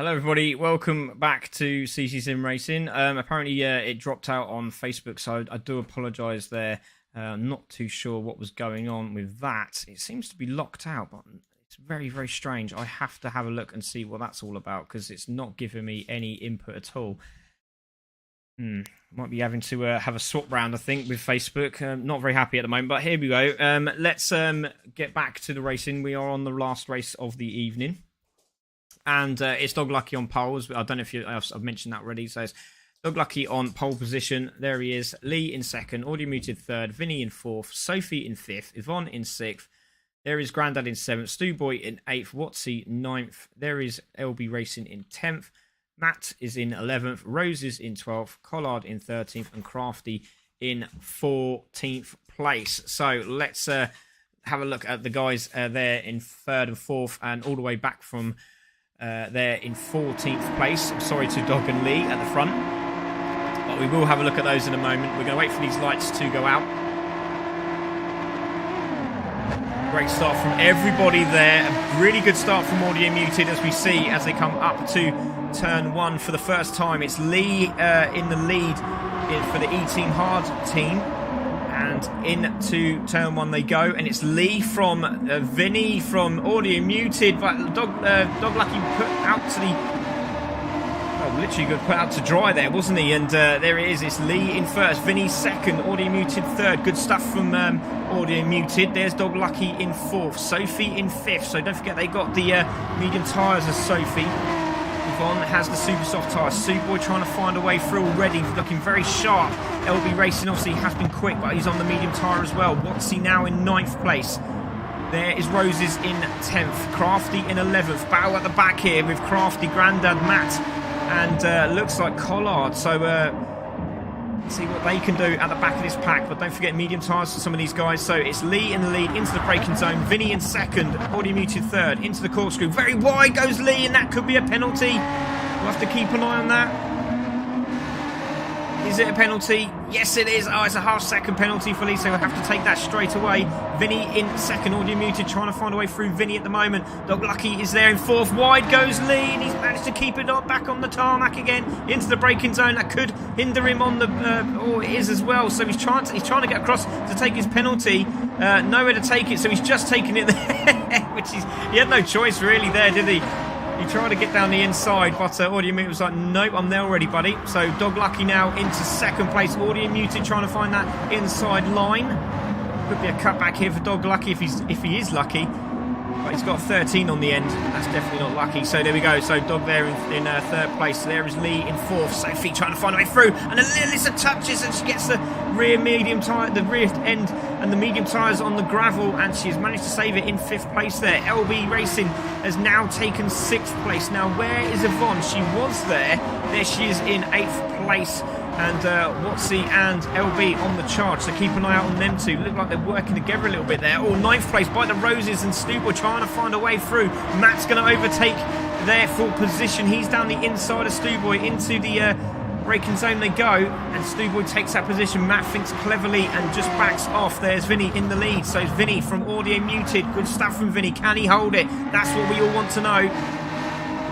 Hello everybody, welcome back to CC Sim Racing. Apparently it dropped out on Facebook, so I do apologise there. Not too sure what was going on with that. It seems to be locked out, but it's very, very strange. I have to have a look and see what that's all about, because it's not giving me any input at all. Might be having to have a swap round, I think, with Facebook. Not very happy at the moment, but here we go. Let's get back to the racing. We are on the last race of the evening. And it's Dog Lucky on poles. I don't know if I've mentioned that already. So it's Dog Lucky on pole position. There he is. Lee in second. Audio Muted third. Vinny in fourth. Sophie in fifth. Yvonne in sixth. There is Grandad in seventh. Stu Boy in eighth. Watsy ninth. There is LB Racing in 10th. Matt is in 11th. Rose is in 12th. Collard in 13th. And Crafty in 14th place. So let's have a look at the guys there in third and fourth. And all the way back from... they're in 14th place. Sorry to Dog and Lee at the front, but we will have a look at those in a moment. We're going to wait for these lights to go out. Great start from everybody there. A really good start from Audio Muted, as we see as they come up to turn one for the first time. It's Lee in the lead for the E-Team Hard team. And into turn one they go, and it's Lee from Vinny from Audio Muted, but Dog Lucky put out to the literally good put out to dry there, wasn't he? And there it is. It's Lee in first, Vinny second, Audio Muted third. Good stuff from Audio Muted. There's Dog Lucky in fourth, Sophie in fifth. So don't forget they got the medium tyres as Sophie. Yvonne has the super soft tyre. Boy trying to find a way through already, looking very sharp. LB Racing obviously has been quick, but he's on the medium tyre as well. Watsy now in 9th place. There is Roses in 10th. Crafty in 11th. Battle at the back here with Crafty, Grandad, Matt, and looks like Collard. So see what they can do at the back of this pack, but don't forget medium tyres for some of these guys. So it's Lee in the lead into the braking zone, Vinny in second, Audio Muted third, into the corkscrew, very wide goes Lee, and that could be a penalty. We'll have to keep an eye on that. Is it a penalty? Yes it is. Oh, it's a half-second penalty for Lee, so we'll have to take that straight away. Vinny in second, Audio Muted trying to find a way through Vinny at the moment. Dog Lucky is there in fourth, wide goes Lee, and he's managed to keep it up back on the tarmac again into the braking zone. That could hinder him on the, or it is as well. So he's trying to get across to take his penalty. Nowhere to take it, so he's just taking it there, which he had no choice really there, did he? He tried to get down the inside, but Audio Muted was like, nope, I'm there already, buddy. So Dog Lucky now into second place. Audio Muted trying to find that inside line. Could be a cutback here for Dog Lucky if he is lucky. But he's got 13 on the end. That's definitely not lucky. So there we go. So Dog there in third place. There is Lee in fourth. Sophie trying to find a way through. And Alyssa touches and she gets the rear medium tyre, the rear end and the medium tyres on the gravel. And she has managed to save it in fifth place there. LB Racing has now taken sixth place. Now where is Yvonne? She was there. There she is in eighth place. And Watsy and LB on the charge, so keep an eye out on them two. Look like they're working together a little bit there. Oh, ninth place by the Roses, and Stuboy trying to find a way through. Matt's going to overtake their full position. He's down the inside of Stuboy into the braking zone they go, and Stuboy takes that position. Matt thinks cleverly and just backs off. There's Vinny in the lead, so it's Vinny from Audio Muted. Good stuff from Vinny. Can he hold it? That's what we all want to know.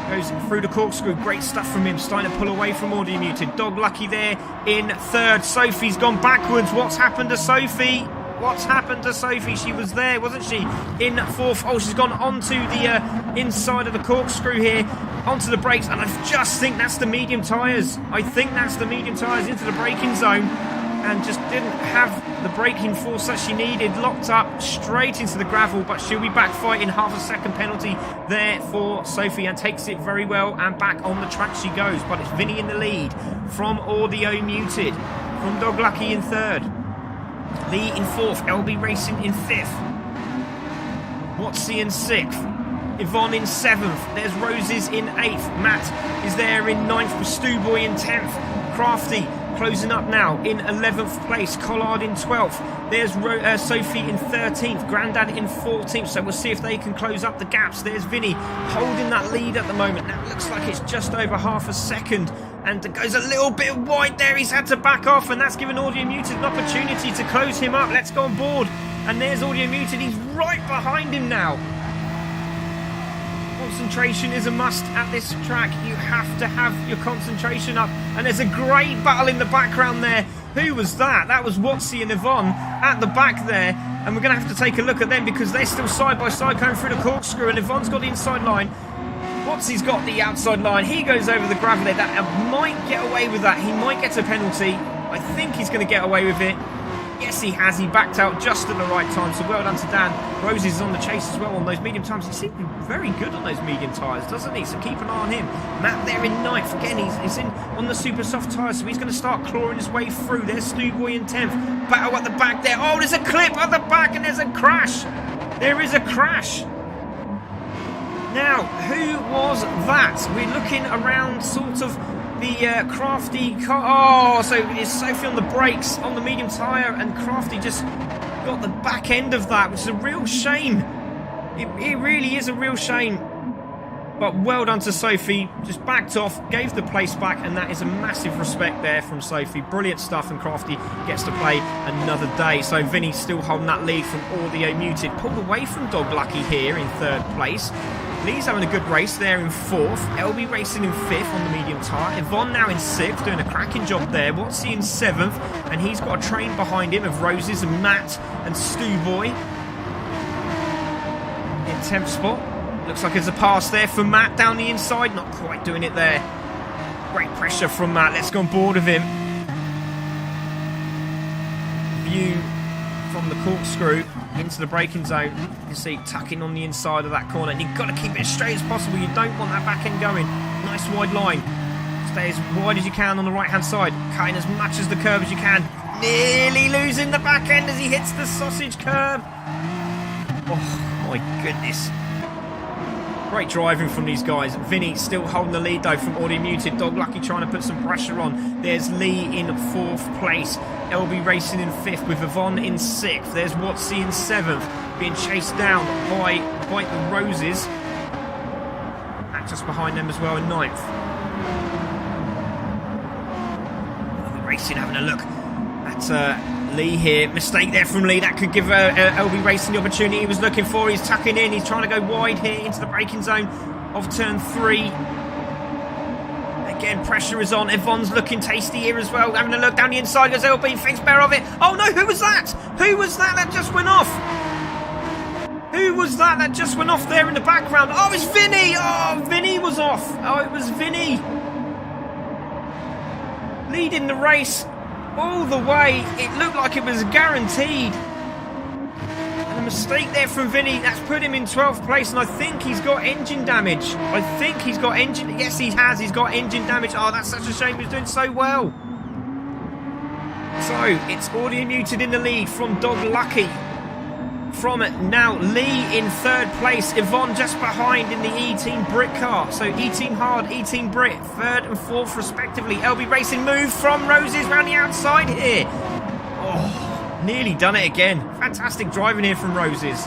Goes through the corkscrew, great stuff from him, starting to pull away from Audio Muted. Dog Lucky there in third. Sophie's gone backwards. What's happened to Sophie? What's happened to Sophie? She was there, wasn't she? In fourth. Oh, she's gone onto the inside of the corkscrew here, onto the brakes, and I just think that's the medium tyres. I think that's the medium tyres into the braking zone, and just didn't have the braking force that she needed. Locked up straight into the gravel, but she'll be back fighting. Half a second penalty there for Sophie, and takes it very well, and back on the track she goes. But it's Vinny in the lead from Audio Muted, from Dog Lucky in third, Lee in fourth, LB Racing in fifth, Watsy in sixth, Yvonne in seventh. There's Roses in eighth. Matt is there in ninth with Stuboy in 10th. Crafty closing up now in 11th place. Collard in 12th. There's Sophie in 13th. Grandad in 14th. So we'll see if they can close up the gaps. There's Vinny holding that lead at the moment. Now it looks like it's just over half a second. And it goes a little bit wide there. He's had to back off, and that's given Audio Muted an opportunity to close him up. Let's go on board. And there's Audio Muted. He's right behind him now. concentration is a must at this track. You have to have your concentration up. And there's a great battle in the background there. Who was that? That was Watsy and Yvonne at the back there. And we're going to have to take a look at them because they're still side by side going through the corkscrew. And Yvonne's got the inside line. Watsy's got the outside line. He goes over the gravel there. That might get away with that. He might get a penalty. I think he's going to get away with it. Yes, he has. He backed out just at the right time. So well done to Dan. Roses is on the chase as well on those medium times. He seems to be very good on those medium tyres, doesn't he? So keep an eye on him. Matt there in ninth. Again, he's in on the super soft tyres, so he's going to start clawing his way through. There's Stu Boy in 10th. Battle at the back there. Oh, there's a clip at the back and there's a crash. There is a crash. Now, who was that? We're looking around sort of the Crafty car. Oh, so it's Sophie on the brakes on the medium tyre, and Crafty just got the back end of that, which is a real shame. It really is a real shame. But well done to Sophie. Just backed off, gave the place back, and that is a massive respect there from Sophie. Brilliant stuff, and Crafty gets to play another day. So Vinny still holding that lead from Audio Muted. Pulled away from Dog Lucky here in 3rd place. Lee's having a good race there in 4th. LB racing in 5th on the medium tyre. Yvonne now in 6th, doing a cracking job there. Watsy in 7th, and he's got a train behind him of Roses and Matt and Stu Boy. In 10th spot. Looks like there's a pass there for Matt down the inside. Not quite doing it there. Great pressure from Matt. Let's go on board with him. View from the corkscrew into the braking zone. You can see tucking on the inside of that corner, and you've got to keep it as straight as possible. You don't want that back end going. Nice wide line. Stay as wide as you can on the right hand side, cutting as much as the curb as you can. Nearly losing the back end as he hits the sausage curb. Oh my goodness. Great driving from these guys. Vinny still holding the lead though from Audio Muted. Dog Lucky trying to put some pressure on. There's Lee in 4th place. LB racing in 5th with Yvonne in 6th. There's Watsy in 7th. Being chased down by the Roses. And just behind them as well in 9th. The racing having a look at Lee here. Mistake there from Lee. That could give LB Racing the opportunity he was looking for. He's tucking in. He's trying to go wide here into the braking zone of turn 3. Again, pressure is on. Yvonne's looking tasty here as well. Having a look down the inside. Goes LB. Thinks better of it. Oh no, who was that? Who was that that just went off? Who was that that just went off there in the background? Oh, it's Vinny. Oh, Vinny was off. Oh, it was Vinny. Leading the race all the way. It looked like it was guaranteed. And a mistake there from Vinny. That's put him in 12th place, and I think he's got engine damage. Yes, he has. He's got engine damage. Oh, that's such a shame. He's doing so well. So, it's Audio Muted in the lead from Dog Lucky. From now, Lee in 3rd place. Yvonne just behind in the E-Team Brit car. So E-Team Hard, E-Team Brit, 3rd and 4th respectively. LB Racing move from Roses round the outside here. Oh, nearly done it again. Fantastic driving here from Roses.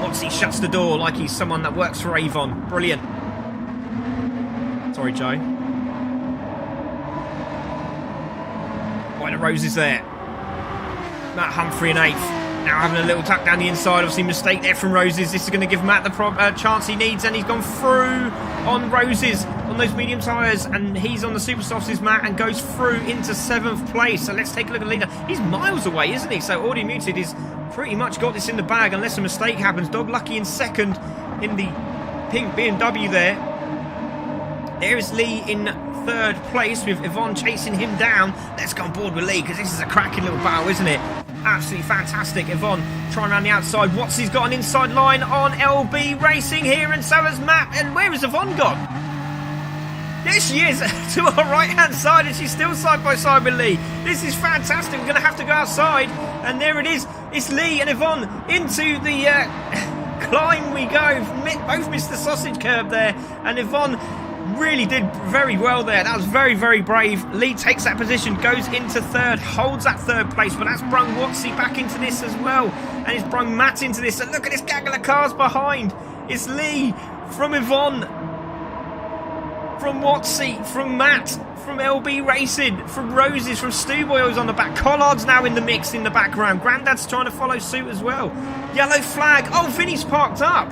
Watsy shuts the door like he's someone that works for Avon. Brilliant. Sorry, Joe. Right, the Roses there. Matt Humphrey in 8th. Now having a little tuck down the inside. Obviously mistake there from Roses. This is going to give Matt the chance he needs, and he's gone through on Roses on those medium tyres, and he's on the super softs is Matt, and goes through into 7th place. So let's take a look at the leader. He's miles away, isn't he? So Audio Muted is pretty much got this in the bag unless a mistake happens. Dog Lucky in 2nd in the pink BMW there. There is Lee in 3rd place with Yvonne chasing him down. Let's go on board with Lee because this is a cracking little battle, isn't it? Absolutely fantastic. Yvonne trying around the outside. Watsy's got an inside line on LB Racing here, and so has Matt. And where has Yvonne gone? There she is to our right hand side, and she's still side by side with Lee. This is fantastic. We're going to have to go outside, and there it is. It's Lee and Yvonne into the climb we go. Both missed the sausage curb there, and Yvonne really did very well there. That was very, very brave. Lee takes that position, goes into 3rd, holds that 3rd place, but that's brung Watsy back into this as well, and it's brung Matt into this. And look at this gaggle of cars behind. It's Lee from Yvonne, from Watsy, from Matt, from LB Racing, from Roses, from Stu Boy who's on the back. Collard's now in the mix in the background. Grandad's trying to follow suit as well. Yellow flag. Oh, Vinny's parked up.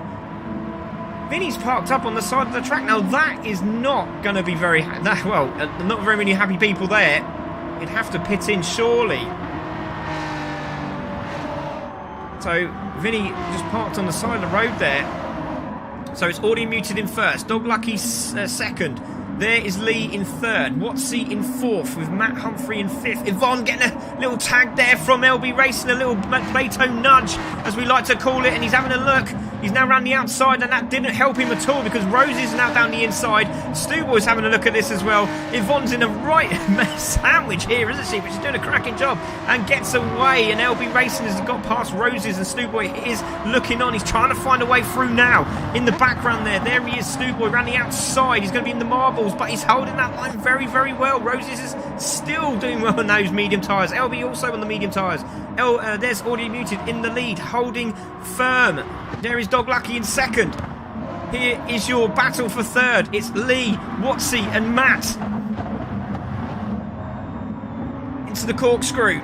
Vinny's parked up on the side of the track. Now that is not going to be very... not very many happy people there. He'd have to pit in surely. So Vinny just parked on the side of the road there. So it's audio muted in first. Dog Lucky second. There is Lee in third. Watsy in fourth with Matt Humphrey in fifth. Yvonne getting a little tag there from LB Racing. A little Plato nudge, as we like to call it. And he's having a look. He's now round the outside, and that didn't help him at all because Rose is now down the inside. Stu Boy's having a look at this as well. Yvonne's in a right sandwich here, isn't she? But she's doing a cracking job and gets away. And LB Racing has got past Roses, and Stu Boy is looking on. He's trying to find a way through now. In the background there he is, Stu Boy, around the outside. He's going to be in the marbles, but he's holding that line very, very well. Roses is still doing well on those medium tyres. LB also on the medium tyres. There's Audio Muted in the lead, holding firm. There is Dog Lucky in second. Here is your battle for third. It's Lee, Watsy and Matt. Into the corkscrew.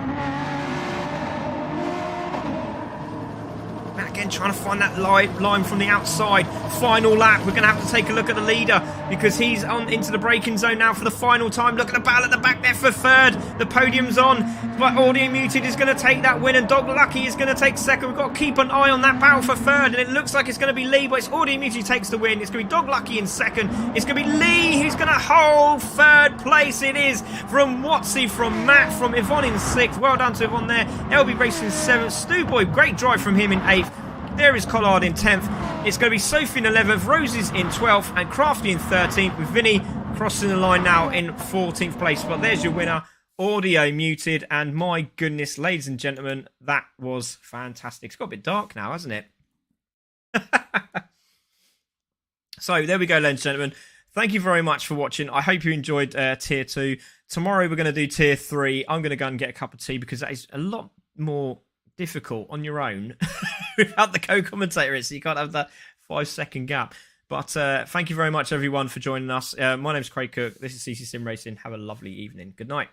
Matt again trying to find that line from the outside. Final lap. We're going to have to take a look at the leader because he's on into the braking zone now for the final time. Look at the battle at the back there for third. The podium's on, but Audio Muted is going to take that win and Dog Lucky is going to take second. We've got to keep an eye on that battle for third, and it looks like it's going to be Lee, but it's Audio Muted who takes the win. It's going to be Dog Lucky in second. It's going to be Lee who's going to hold third place. It is from Watsy, from Matt, from Yvonne in sixth. Well done to Yvonne there. LB Racing seventh. Stu Boy, great drive from him in eighth. There is Collard in 10th. It's going to be Sophie in 11th, Roses in 12th, and Crafty in 13th, with Vinny crossing the line now in 14th place. But there's your winner, Audio Muted. And my goodness, ladies and gentlemen, that was fantastic. It's got a bit dark now, hasn't it? So there we go, ladies and gentlemen. Thank you very much for watching. I hope you enjoyed Tier 2. Tomorrow we're going to do Tier 3. I'm going to go and get a cup of tea because that is a lot more difficult on your own without the co-commentator, so you can't have that 5-second gap. But thank you very much everyone for joining us. My name's Craig Cook. This is CC Sim Racing. Have a lovely evening. Good night.